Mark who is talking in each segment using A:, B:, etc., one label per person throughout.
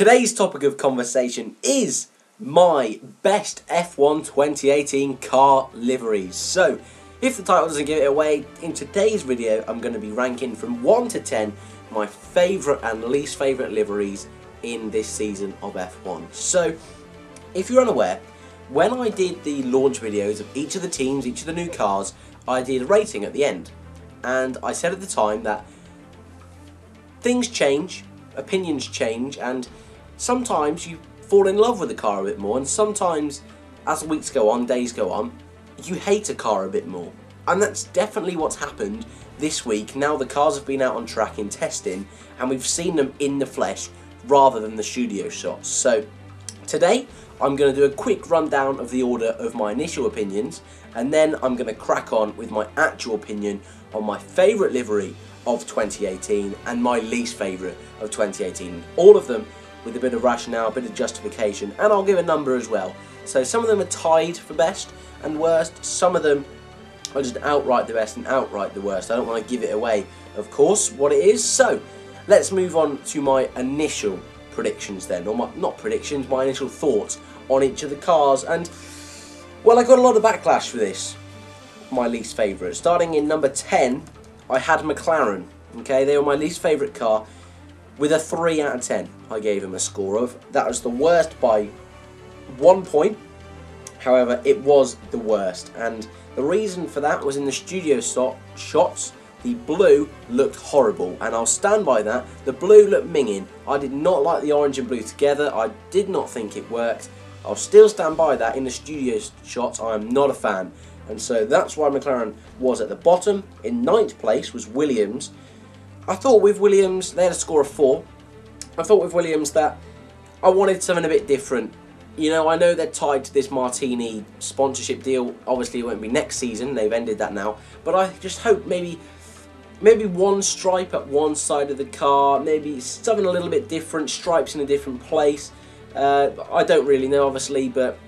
A: Today's topic of conversation is my best F1 2018 car liveries. So, if the title doesn't give it away, in today's video I'm going to be ranking from 1 to 10 my favourite and least favourite liveries in this season of F1. So, if you're unaware, when I did the launch videos of each of the teams, each of the new cars, I did a rating at the end. And I said at the time that things change, opinions change, and sometimes you fall in love with the car a bit more, and sometimes as weeks go on, days go on, you hate a car a bit more. And that's definitely what's happened this week. Now the cars have been out on track in testing and we've seen them in the flesh rather than the studio shots. So today I'm going to do a quick rundown of the order of my initial opinions, and then I'm going to crack on with my actual opinion on my favourite livery of 2018 and my least favourite of 2018. All of them with a bit of rationale, a bit of justification, and I'll give a number as well. So some of them are tied for best and worst, some of them are just outright the best and outright the worst. I don't want to give it away, of course, what it is. So let's move on to my initial predictions then, or my initial thoughts on each of the cars. And well, I got a lot of backlash for this, my least favourite. Starting in number 10, I had McLaren. Okay, they were my least favourite car with a 3 out of 10. I gave them a score of. That was the worst by 1 point. However, it was the worst, and the reason for that was in the studio shots, the blue looked horrible, and I'll stand by that. The blue looked minging. I did not like the orange and blue together. I did not think it worked. I'll still stand by that. In the studio shots, I am not a fan, and so that's why McLaren was at the bottom. In 9th place was Williams. I thought with Williams, they had a score of 4. I thought with Williams that I wanted something a bit different. You know, I know they're tied to this Martini sponsorship deal. Obviously, it won't be next season. They've ended that now. But I just hope maybe one stripe at one side of the car, maybe something a little bit different, stripes in a different place. I don't really know, obviously, but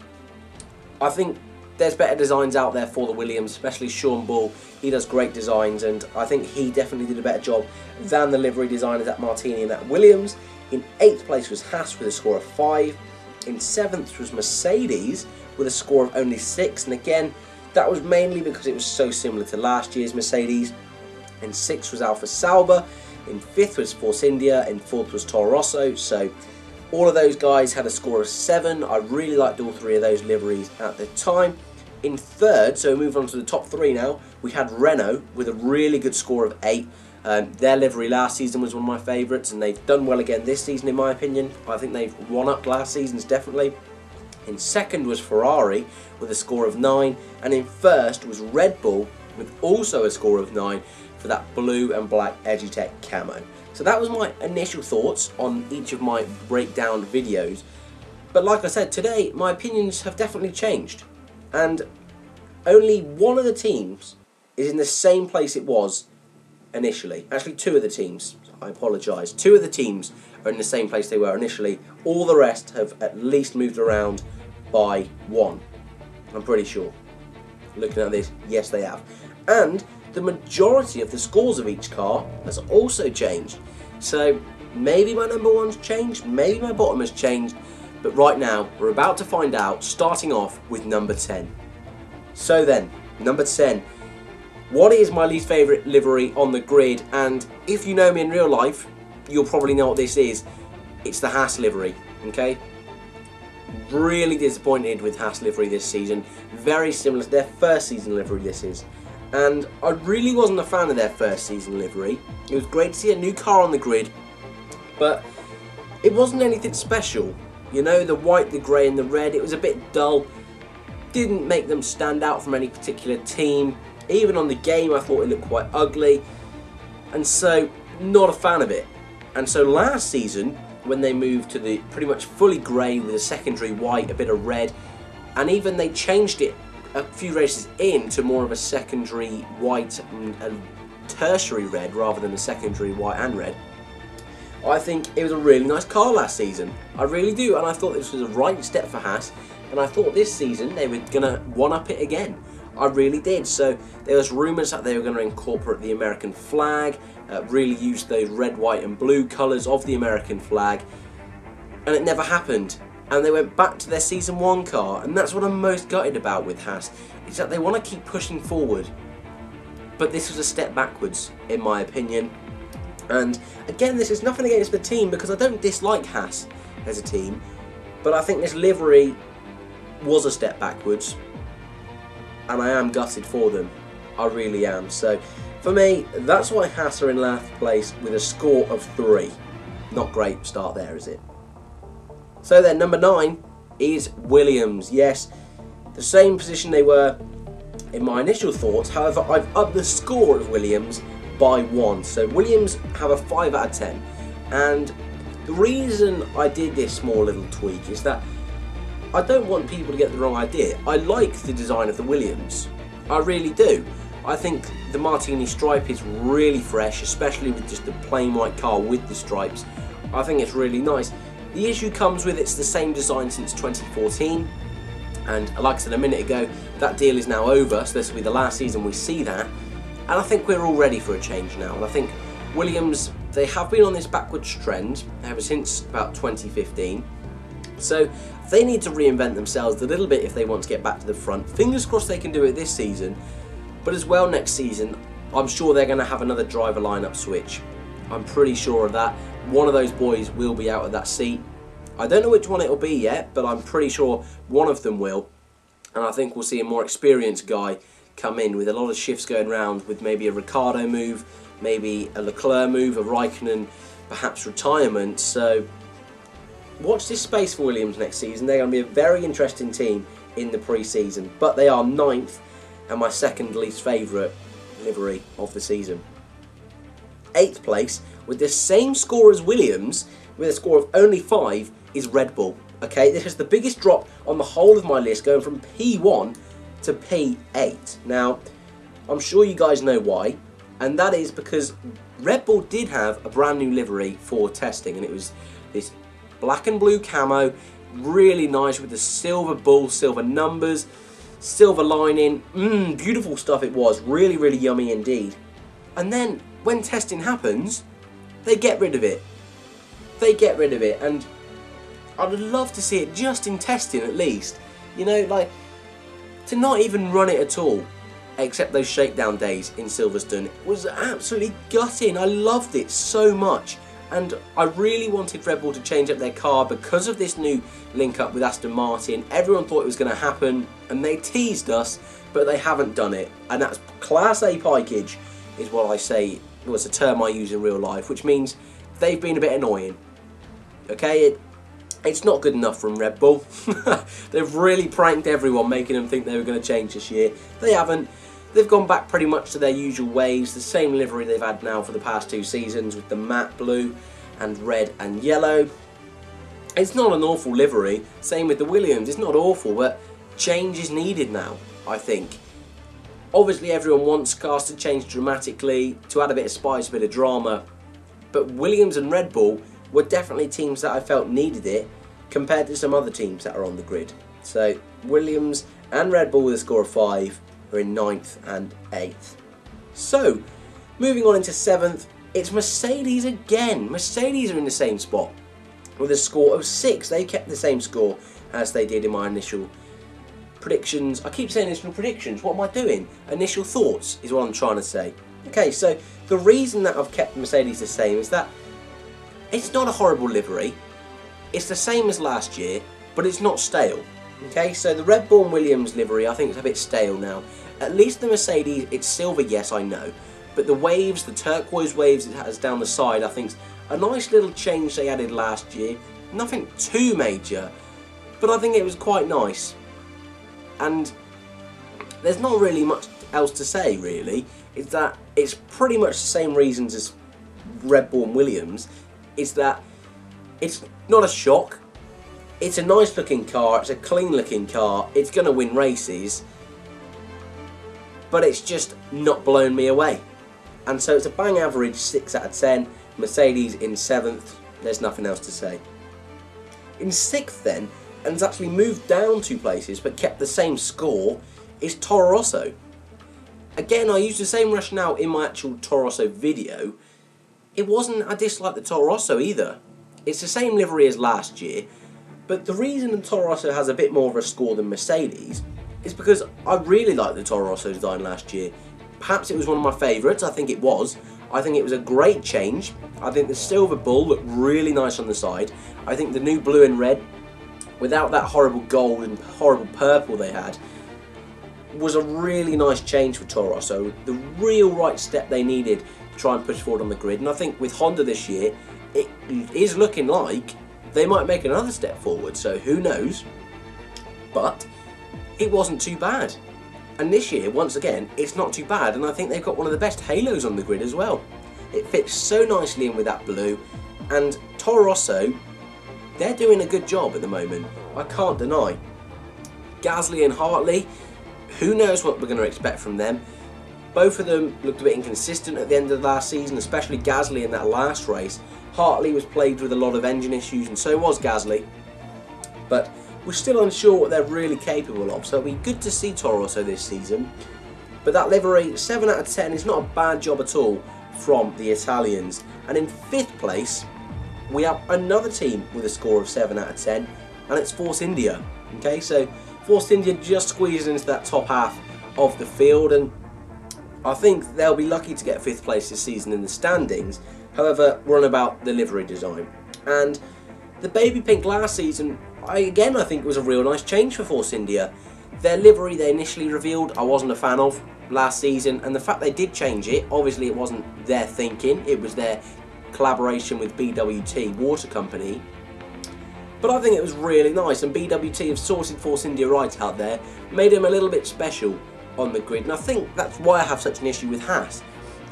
A: I think there's better designs out there for the Williams, especially Sean Bull. He does great designs, and I think he definitely did a better job than the livery designers at Martini and at Williams. In 8th place was Haas with a score of 5. In 7th was Mercedes with a score of only 6, and again, that was mainly because it was so similar to last year's Mercedes. In 6th was Alfa Romeo, in 5th was Force India, in 4th was Toro Rosso, so all of those guys had a score of 7. I really liked all 3 of those liveries at the time. In 3rd, so we move on to the top 3 now, we had Renault with a really good score of 8. Their livery last season was one of my favourites, and they've done well again this season in my opinion. I think they've won up last season's definitely. In 2nd was Ferrari with a score of 9, and in 1st was Red Bull with also a score of 9 for that blue and black Edutech camo. So that was my initial thoughts on each of my breakdown videos. But like I said, today my opinions have definitely changed, and only one of the teams is in the same place it was initially. Actually, 2 of the teams, I apologise, 2 of the teams are in the same place they were initially. All the rest have at least moved around by 1, I'm pretty sure. Looking at this, yes they have. And the majority of the scores of each car has also changed. So maybe my number 1's changed, maybe my bottom has changed, but right now we're about to find out, starting off with number 10. So then, number 10. What is my least favourite livery on the grid? And if you know me in real life, you'll probably know what this is. It's the Haas livery, okay? Really disappointed with Haas livery this season. Very similar to their first season livery, this is. And I really wasn't a fan of their first season livery. It was great to see a new car on the grid, but it wasn't anything special. You know, the white, the grey and the red, it was a bit dull. Didn't make them stand out from any particular team. Even on the game, I thought it looked quite ugly, and so not a fan of it. And so last season, when they moved to the pretty much fully grey with a secondary white, a bit of red, and even they changed it a few races in to more of a secondary white and tertiary red rather than a secondary white and red, I think it was a really nice car last season. I really do, and I thought this was a right step for Haas, and I thought this season they were going to one-up it again. I really did. So there was rumours that they were going to incorporate the American flag, really use those red, white and blue colours of the American flag. and it never happened. And they went back to their Season 1 car, and that's what I'm most gutted about with Haas, is that they want to keep pushing forward. But this was a step backwards, in my opinion. And again, this is nothing against the team, because I don't dislike Haas as a team, but I think this livery was a step backwards, and I am gutted for them. I really am. So, for me, that's why Haas are in last place with a score of 3. Not great start there, is it? So then, number 9 is Williams. Yes, the same position they were in my initial thoughts. However, I've upped the score of Williams by 1. So Williams have a 5 out of 10. And the reason I did this small little tweak is that I don't want people to get the wrong idea. I like the design of the Williams. I really do. I think the Martini stripe is really fresh, especially with just the plain white car with the stripes. I think it's really nice. The issue comes with it's the same design since 2014, and like I said a minute ago, that deal is now over, so this will be the last season we see that, and I think we're all ready for a change now. And I think Williams, they have been on this backwards trend ever since about 2015, so they need to reinvent themselves a little bit if they want to get back to the front. Fingers crossed they can do it this season, but as well next season, I'm sure they're going to have another driver lineup switch. I'm pretty sure of that. One of those boys will be out of that seat. I don't know which one it'll be yet, but I'm pretty sure one of them will. And I think we'll see a more experienced guy come in with a lot of shifts going around, with maybe a Ricciardo move, maybe a Leclerc move, a Raikkonen, perhaps retirement. So watch this space for Williams next season. They're going to be a very interesting team in the pre-season. But they are 9th and my second least favourite livery of the season. 8th place, with the same score as Williams, with a score of only 5, is Red Bull. Okay, this is the biggest drop on the whole of my list, going from P1 to P8. Now, I'm sure you guys know why, and that is because Red Bull did have a brand new livery for testing, and it was this black and blue camo, really nice with the silver bull, silver numbers, silver lining, beautiful stuff it was, really, really yummy indeed. And then, when testing happens, they get rid of it. They get rid of it, and I'd love to see it just in testing at least. You know, like, to not even run it at all, except those shakedown days in Silverstone, was absolutely gutting. I loved it so much, and I really wanted Red Bull to change up their car because of this new link up with Aston Martin. Everyone thought it was going to happen, and they teased us, but they haven't done it, and that's Class A pikeage, is what I say. Was a term I use in real life, which means they've been a bit annoying. Okay, it's not good enough from Red Bull. They've really pranked everyone, making them think they were going to change this year. They haven't. They've gone back pretty much to their usual ways, the same livery they've had now for the past 2 seasons, with the matte blue and red and yellow. It's not an awful livery, same with the Williams, it's not awful, but change is needed now, I think. Obviously everyone wants cars to change dramatically, to add a bit of spice, a bit of drama, but Williams and Red Bull were definitely teams that I felt needed it compared to some other teams that are on the grid. So Williams and Red Bull with a score of 5 are in 9th and 8th. So moving on into 7th, it's Mercedes again. Mercedes are in the same spot with a score of 6. They kept the same score as they did in my initial predictions. I keep saying initial predictions, what am I doing? Initial thoughts is what I'm trying to say. Okay, so the reason that I've kept Mercedes the same is that it's not a horrible livery. It's the same as last year, but it's not stale. Okay, so the Red Bull and Williams livery I think is a bit stale now. At least the Mercedes, it's silver, yes I know, but the waves, the turquoise waves it has down the side, I think is a nice little change they added last year. Nothing too major, but I think it was quite nice. And there's not really much else to say really, is that it's pretty much the same reasons as Red Bull and Williams, is that it's not a shock, it's a nice looking car, it's a clean looking car, it's going to win races, but it's just not blown me away. And so it's a bang average 6 out of 10, Mercedes in 7th, there's nothing else to say. In 6th then, and has actually moved down 2 places but kept the same score, is Toro Rosso. Again, I used the same rationale in my actual Toro Rosso video. It wasn't I disliked the Toro Rosso either. It's the same livery as last year, but the reason Toro Rosso has a bit more of a score than Mercedes is because I really liked the Toro Rosso design last year. Perhaps it was one of my favourites, I think it was. I think it was a great change. I think the silver bull looked really nice on the side. I think the new blue and red, without that horrible gold and horrible purple they had, was a really nice change for Toro Rosso. The real right step they needed to try and push forward on the grid. And I think with Honda this year, it is looking like they might make another step forward. So who knows? But it wasn't too bad. And this year, once again, it's not too bad, and I think they've got one of the best halos on the grid as well. It fits so nicely in with that blue, and Toro Rosso, they're doing a good job at the moment, I can't deny. Gasly and Hartley, who knows what we're going to expect from them. Both of them looked a bit inconsistent at the end of last season, especially Gasly in that last race. Hartley was plagued with a lot of engine issues, and so was Gasly. But we're still unsure what they're really capable of, so it'll be good to see Toro Rosso this season. But that livery, 7 out of 10, is not a bad job at all from the Italians. And in 5th place, we have another team with a score of 7 out of 10, and it's Force India. Okay, so Force India just squeezed into that top half of the field, and I think they'll be lucky to get 5th place this season in the standings. However, we're on about the livery design. And the baby pink last season, I think it was a real nice change for Force India. Their livery they initially revealed, I wasn't a fan of last season, and the fact they did change it, obviously it wasn't their thinking, it was their collaboration with BWT Water Company. But I think it was really nice, and BWT have sorted Force India right out there, made them a little bit special on the grid, and I think that's why I have such an issue with Haas.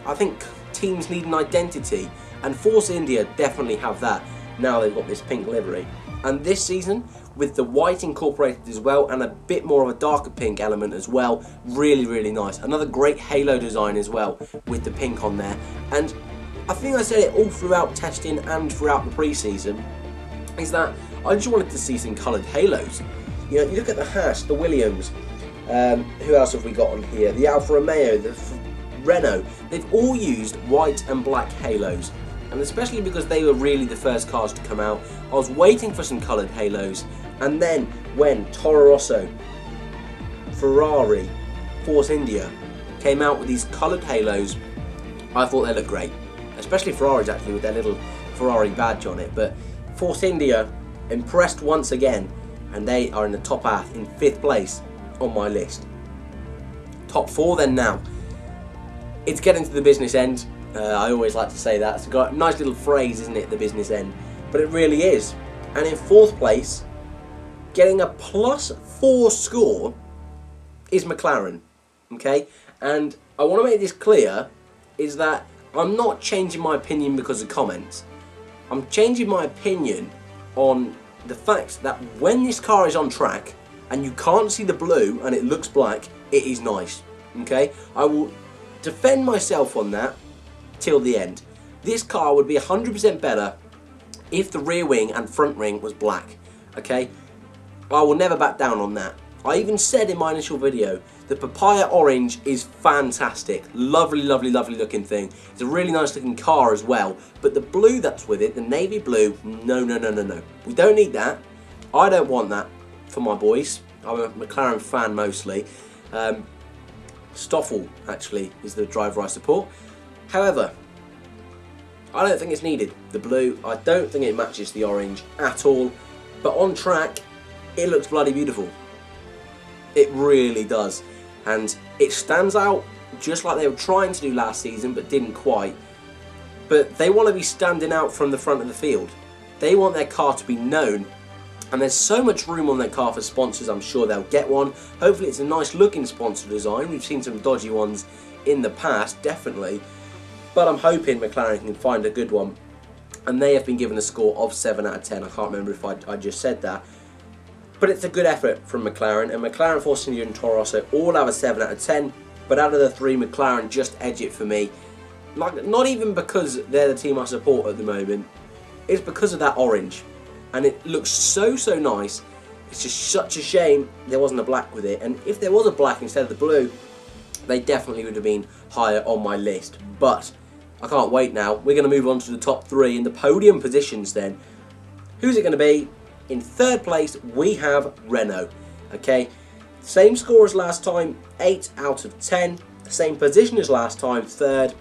A: I think teams need an identity, and Force India definitely have that now they've got this pink livery. And this season, with the white incorporated as well, and a bit more of a darker pink element as well, really, really nice. Another great halo design as well, with the pink on there. And I think I said it all throughout testing and throughout the pre-season, is that I just wanted to see some coloured halos. You know, you look at the Haas, the Williams, who else have we got on here? The Alfa Romeo, the Renault, they've all used white and black halos. And especially because they were really the first cars to come out, I was waiting for some coloured halos, and then when Toro Rosso, Ferrari, Force India came out with these coloured halos, I thought they looked great. Especially Ferraris actually, with their little Ferrari badge on it. But Force India impressed once again, and they are in the top half, in 5th place on my list. Top 4 then now. It's getting to the business end. I always like to say that. It's got a nice little phrase, isn't it, the business end? But it really is. And in 4th place, getting a +4 score, is McLaren. Okay? And I want to make this clear, is that I'm not changing my opinion because of comments. I'm changing my opinion on the fact that when this car is on track, and you can't see the blue, and it looks black, it is nice. Okay? I will defend myself on that till the end. This car would be 100% better if the rear wing and front wing was black. Okay, I will never back down on that. I even said in my initial video, the papaya orange is fantastic. Lovely, lovely, lovely looking thing. It's a really nice looking car as well. But the blue that's with it, the navy blue, no, no, no, no, no. We don't need that. I don't want that for my boys. I'm a McLaren fan mostly. Stoffel actually is the driver I support. However, I don't think it's needed. The blue, I don't think it matches the orange at all. But on track, it looks bloody beautiful. It really does. And it stands out just like they were trying to do last season but didn't quite. But they want to be standing out from the front of the field. They want their car to be known. And there's so much room on their car for sponsors, I'm sure they'll get one. Hopefully it's a nice looking sponsor design. We've seen some dodgy ones in the past, definitely. But I'm hoping McLaren can find a good one. And they have been given a score of 7 out of 10. I can't remember if I just said that. But it's a good effort from McLaren. And McLaren, Force India and Toro Rosso all have a 7 out of 10. But out of the 3, McLaren just edge it for me. Like, not even because they're the team I support at the moment. It's because of that orange. And it looks so, so nice. It's just such a shame there wasn't a black with it. And if there was a black instead of the blue, they definitely would have been higher on my list. But I can't wait now. We're going to move on to the top 3 in the podium positions then. Who's it going to be? In third place, we have Renault. Okay, same score as last time, 8 out of 10. Same position as last time, third.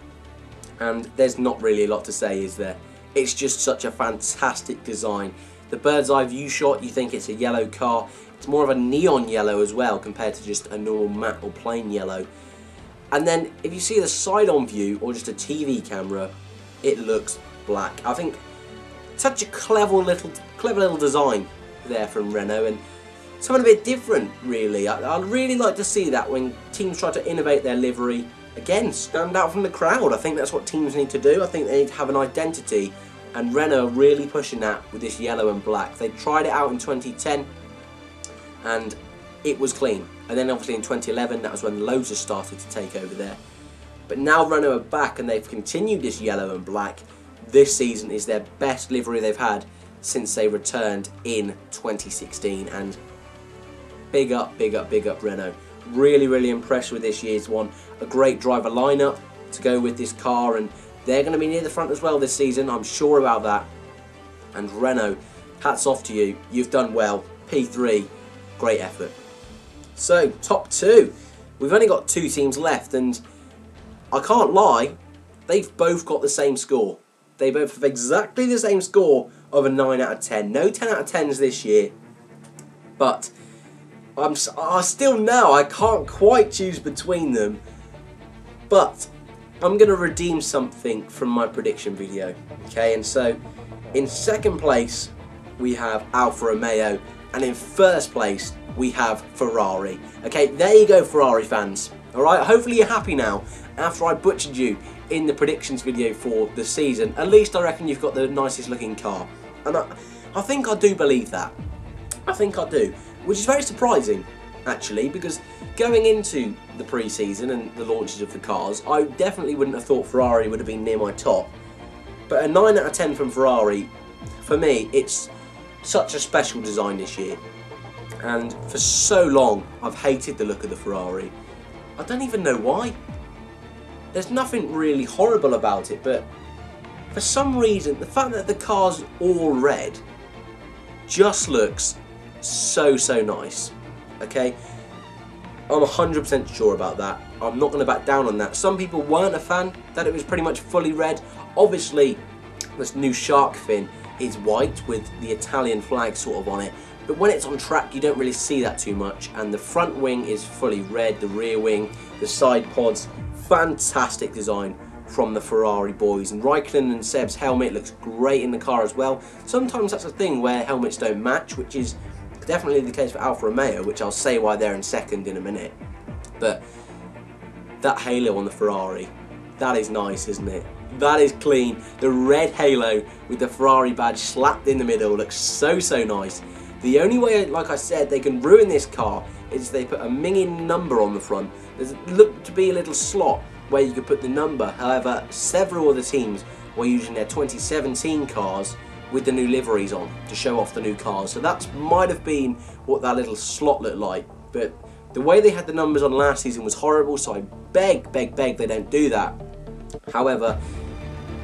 A: And there's not really a lot to say, is there? It's just such a fantastic design. The bird's eye view shot, you think it's a yellow car. It's more of a neon yellow as well compared to just a normal matte or plain yellow. And then if you see the side-on view or just a TV camera, it looks black. I think such a clever little design there from Renault, and something a bit different really. I'd really like to see that when teams try to innovate their livery. Again, stand out from the crowd. I think that's what teams need to do. I think they need to have an identity, and Renault are really pushing that with this yellow and black. They tried it out in 2010 and it was clean, and then obviously in 2011 that was when Lotus started to take over there. But now Renault are back and they've continued this yellow and black. This season is their best livery they've had since they returned in 2016, and big up Renault. Really impressed with this year's one. A great driver lineup to go with this car, and they're going to be near the front as well this season, I'm sure about that. And Renault, hats off to you, you've done well. P3, great effort. So, top two. We've only got 2 teams left, and I can't lie, they've both got the same score. They both have exactly the same score of a 9 out of 10. No 10 out of 10s this year, but I still know I can't quite choose between them. But I'm going to redeem something from my prediction video. Okay, and so in second place we have Alfa Romeo, and in first place we have Ferrari. Okay, there you go, Ferrari fans. Alright, hopefully you're happy now after I butchered you in the predictions video for the season. At least I reckon you've got the nicest looking car. And I think I do believe that. I think I do. Which is very surprising, actually, because going into the pre-season and the launches of the cars, I definitely wouldn't have thought Ferrari would have been near my top. But a 9 out of 10 from Ferrari, for me, it's such a special design this year. And for so long, I've hated the look of the Ferrari. I don't even know why. There's nothing really horrible about it, but for some reason, the fact that the car's all red just looks so nice. Okay, I'm 100% sure about that. I'm not going to back down on that. Some people weren't a fan that it was pretty much fully red. Obviously, this new shark fin is white with the Italian flag sort of on it, but when it's on track you don't really see that too much. And the front wing is fully red, the rear wing, the side pods, fantastic design from the Ferrari boys. And Raikkonen and Seb's helmet looks great in the car as well. Sometimes that's a thing where helmets don't match, which is definitely the case for Alfa Romeo, which I'll say why they're in second in a minute. But that halo on the Ferrari, that is nice, isn't it? That is clean. The red halo with the Ferrari badge slapped in the middle looks so nice. The only way, like I said, they can ruin this car is they put a minging number on the front. There's looked to be a little slot where you could put the number. However, several of the teams were using their 2017 cars with the new liveries on to show off the new cars. So that might have been what that little slot looked like. But the way they had the numbers on last season was horrible, so I beg they don't do that. However,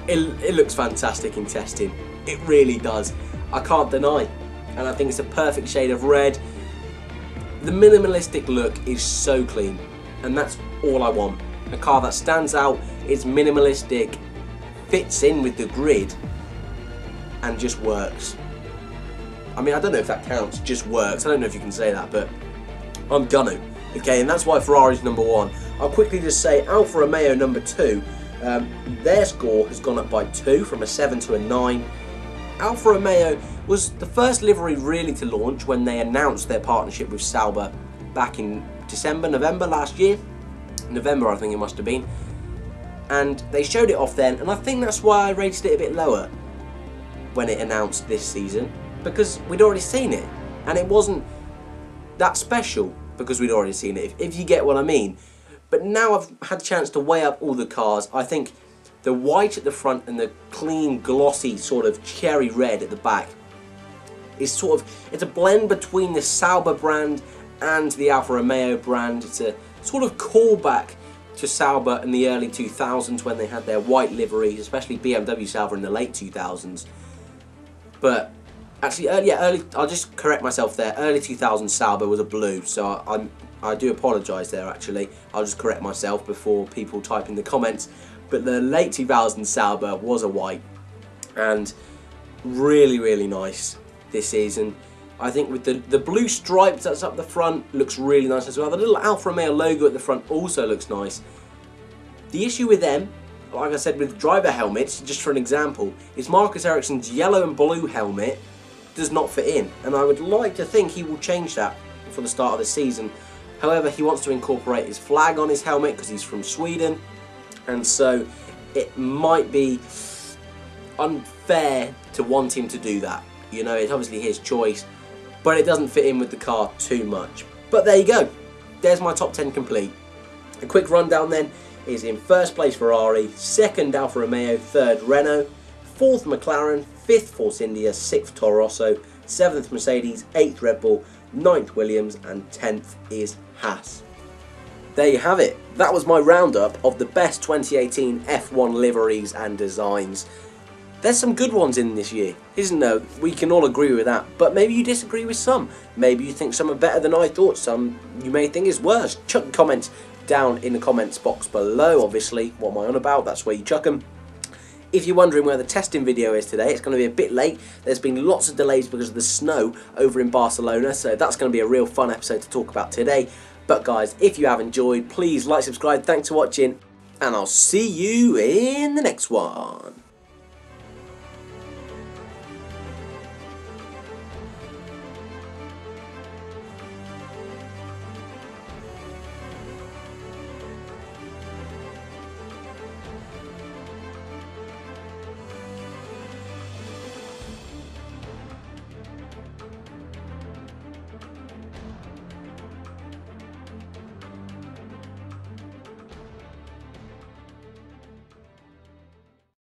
A: it looks fantastic in testing. It really does. I can't deny. And I think it's a perfect shade of red. The minimalistic look is so clean, and that's all I want. A car that stands out, is minimalistic, fits in with the grid, and just works. I mean, I don't know if that counts, just works. I don't know if you can say that, but I'm gonna. Okay, and that's why Ferrari's number 1. I'll quickly just say Alfa Romeo number 2. Their score has gone up by 2, from a 7 to a 9. Alfa Romeo was the first livery really to launch when they announced their partnership with Sauber back in November last year. November, I think it must have been. And they showed it off then, and I think that's why I rated it a bit lower when it announced this season, because we'd already seen it, and it wasn't that special because we'd already seen it, if you get what I mean. But now I've had a chance to weigh up all the cars. I think the white at the front and the clean, glossy sort of cherry red at the back is it's a blend between the Sauber brand and the Alfa Romeo brand. It's a sort of callback to Sauber in the early 2000s when they had their white liveries, especially BMW Sauber in the late 2000s. But Actually, early. I'll just correct myself there. Early 2000 Sauber was a blue, so I do apologise there. Actually, I'll just correct myself before people type in the comments. But the late 2000 Sauber was a white, and really, really nice this season. I think with the blue stripes that's up the front looks really nice as well. The little Alfa Romeo logo at the front also looks nice. The issue with them, like I said with driver helmets, just for an example, is Marcus Ericsson's yellow and blue helmet does not fit in, and I would like to think he will change that for the start of the season. However, he wants to incorporate his flag on his helmet because he's from Sweden, and so it might be unfair to want him to do that. You know, it's obviously his choice, but it doesn't fit in with the car too much. But there you go. There's my top 10 complete. A quick rundown then is: in first place Ferrari, second Alfa Romeo, third Renault, fourth McLaren, fifth Force India, sixth Toro Rosso, seventh Mercedes, eighth Red Bull, ninth Williams, and 10th is Haas. There you have it. That was my roundup of the best 2018 F1 liveries and designs. There's some good ones in this year, isn't there? We can all agree with that, but maybe you disagree with some. Maybe you think some are better than I thought, some you may think is worse. Chuck comments down in the comments box below. Obviously, what am I on about? That's where you chuck them. If you're wondering where the testing video is today, it's going to be a bit late. There's been lots of delays because of the snow over in Barcelona, so that's going to be a real fun episode to talk about today. But guys, if you have enjoyed, please like, subscribe, thanks for watching, and I'll see you in the next one.